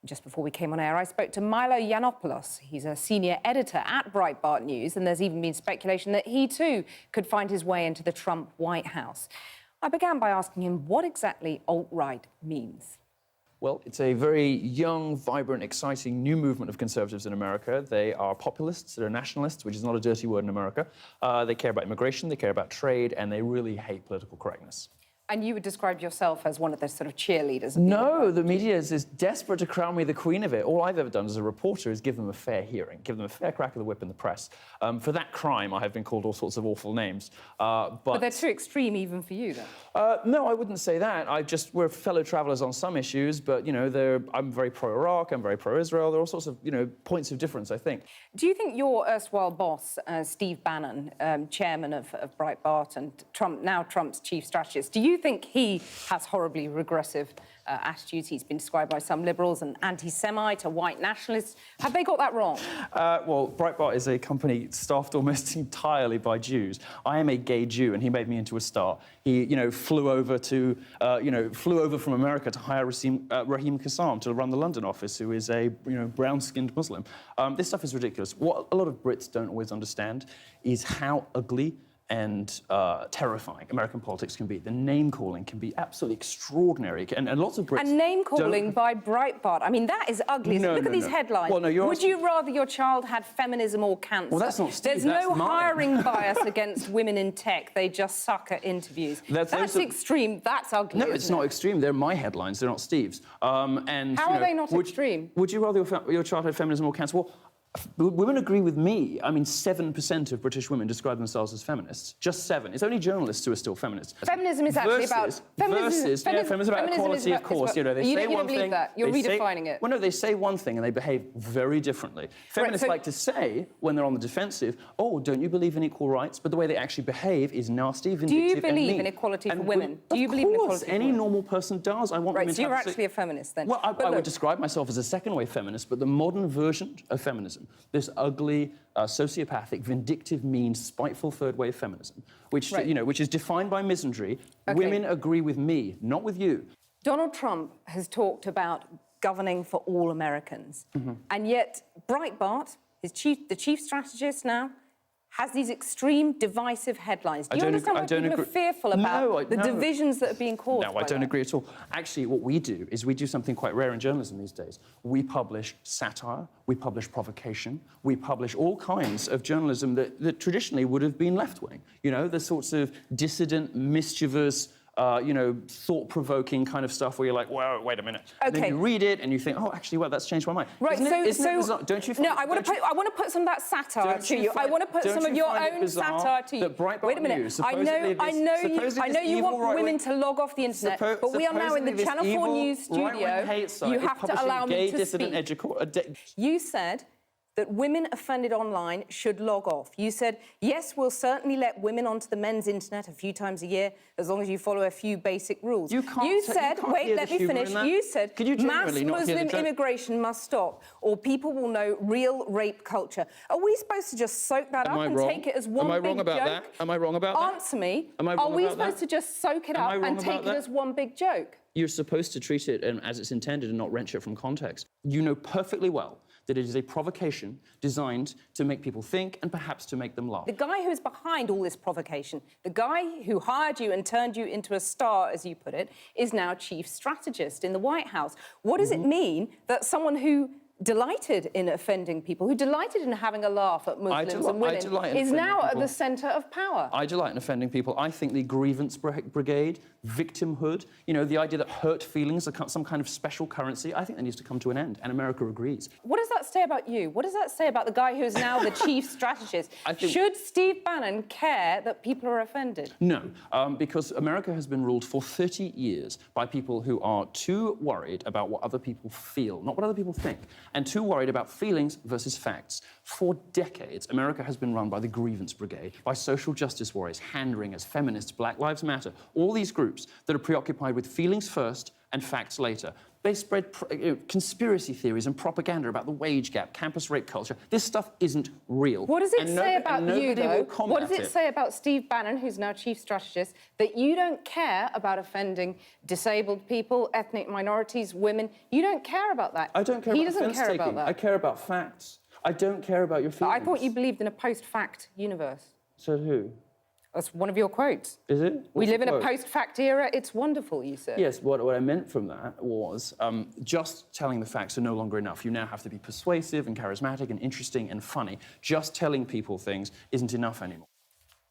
Just before we came on air, I spoke to Milo Yiannopoulos. He's a senior editor at Breitbart News, and there's even been speculation that he too could find his way into the Trump White House. I began by asking him what exactly alt-right means. Well, it's a very young, vibrant, exciting new movement of conservatives in America. They are populists, they're nationalists, which is not a dirty word in America. They care about immigration, they care about trade, and they really hate political correctness. And you would describe yourself as one of the sort of cheerleaders? No, the media is desperate to crown me the queen of it. All I've ever done as a reporter is give them a fair hearing, give them a fair crack of the whip in the press. For that crime, I have been called all sorts of awful names. But they're too extreme even for you, then? No, I wouldn't say that. We're fellow travellers on some issues, but, you know, I'm very pro-Iraq, I'm very pro-Israel. There are all sorts of, you know, points of difference, I think. Do you think your erstwhile boss, Steve Bannon, chairman of Breitbart and now Trump's chief strategist, do you think he has horribly regressive attitudes? He's been described by some liberals an anti-Semite, a white nationalist. Have they got that wrong? Well, Breitbart is a company staffed almost entirely by Jews. I am a gay Jew, and he made me into a star. He, you know, flew over from America to hire Raheem Kassam to run the London office, who is a, you know, brown-skinned Muslim. This stuff is ridiculous. What a lot of Brits don't always understand is how ugly and terrifying American politics can be. The name-calling can be absolutely extraordinary, and lots of Brits... And name-calling by Breitbart, I mean, that is ugly. Look at these headlines. Well, no, Would you rather your child had feminism or cancer? Well, that's not Steve, There's no hiring bias against women in tech. They just suck at interviews. That's extreme. That's ugly. No, it's not extreme. They're my headlines. They're not Steve's. And how are they not extreme? Would you rather your child had feminism or cancer? Well, women agree with me. I mean, 7% of British women describe themselves as feminists. Just 7. It's only journalists who are still feminists. Feminism is actually about... Feminism is about equality, of course. You know, they say one thing... You don't believe that. You're redefining it. Well, no, they say one thing and they behave very differently. Feminists like to say, when they're on the defensive, oh, don't you believe in equal rights? But the way they actually behave is nasty, vindictive, Do you believe in equality for women? Do you believe in equality for women? Any normal person does. I want women to... so you're actually a feminist, then? Well, I would describe myself as a second-wave feminist, but the modern version of feminism, this ugly, sociopathic, vindictive, mean, spiteful third-wave feminism, which, you know, which is defined by misandry. Okay. Women agree with me, not with you. Donald Trump has talked about governing for all Americans, and yet Breitbart, the chief strategist now, has these extreme, divisive headlines. Do you understand why people are fearful about the divisions that are being caused? No, I don't agree at all. Actually, what we do is we do something quite rare in journalism these days. We publish satire, we publish provocation, we publish all kinds of journalism that traditionally would have been left-wing. You know, the sorts of dissident, mischievous, you know, thought-provoking kind of stuff where you're like, well, wait a minute. Okay. And then you read it and you think, oh, actually, well, that's changed my mind. Right, don't you find... No, I want to put some of that satire to you. I want to put some of your own satire to you. Wait a minute. I know you want women to log off the internet, but we are now in the Channel 4 News studio. You have to allow me to speak. You said that women offended online should log off. You said, yes, we'll certainly let women onto the men's internet a few times a year, as long as you follow a few basic rules. You said, wait, let me finish. You said, mass Muslim immigration must stop, or people will know real rape culture. Are we supposed to just soak that up and take it as one big joke? Am I wrong about that? Am I wrong about that? Answer me. Are we supposed to just soak it up and take it as one big joke? You're supposed to treat it as it's intended and not wrench it from context. You know perfectly well that it is a provocation designed to make people think and perhaps to make them laugh. The guy who's behind all this provocation, the guy who hired you and turned you into a star, as you put it, is now chief strategist in the White House. What does it mean that someone who delighted in offending people, who delighted in having a laugh at Muslims and women, is now at the centre of power? I delight in offending people. I think the grievance brigade, victimhood, you know, the idea that hurt feelings are some kind of special currency, I think that needs to come to an end, and America agrees. What does that say about you? What does that say about the guy who is now the chief strategist? Should Steve Bannon care that people are offended? No, because America has been ruled for 30 years by people who are too worried about what other people feel, not what other people think, and too worried about feelings versus facts. For decades, America has been run by the grievance brigade, by social justice warriors, hand-wringers, feminists, Black Lives Matter, all these groups that are preoccupied with feelings first and facts later. They spread conspiracy theories and propaganda about the wage gap, campus rape culture. This stuff isn't real. What does it say about you, though? What does it say about Steve Bannon, who's now chief strategist, that you don't care about offending disabled people, ethnic minorities, women? You don't care about that. I don't care about offence-taking. I care about facts. I don't care about your feelings. But I thought you believed in a post-fact universe. So who? That's one of your quotes. Is it? We live in a post-fact era. It's wonderful, you said. Yes, what I meant from that was just telling the facts are no longer enough. You now have to be persuasive and charismatic and interesting and funny. Just telling people things isn't enough anymore.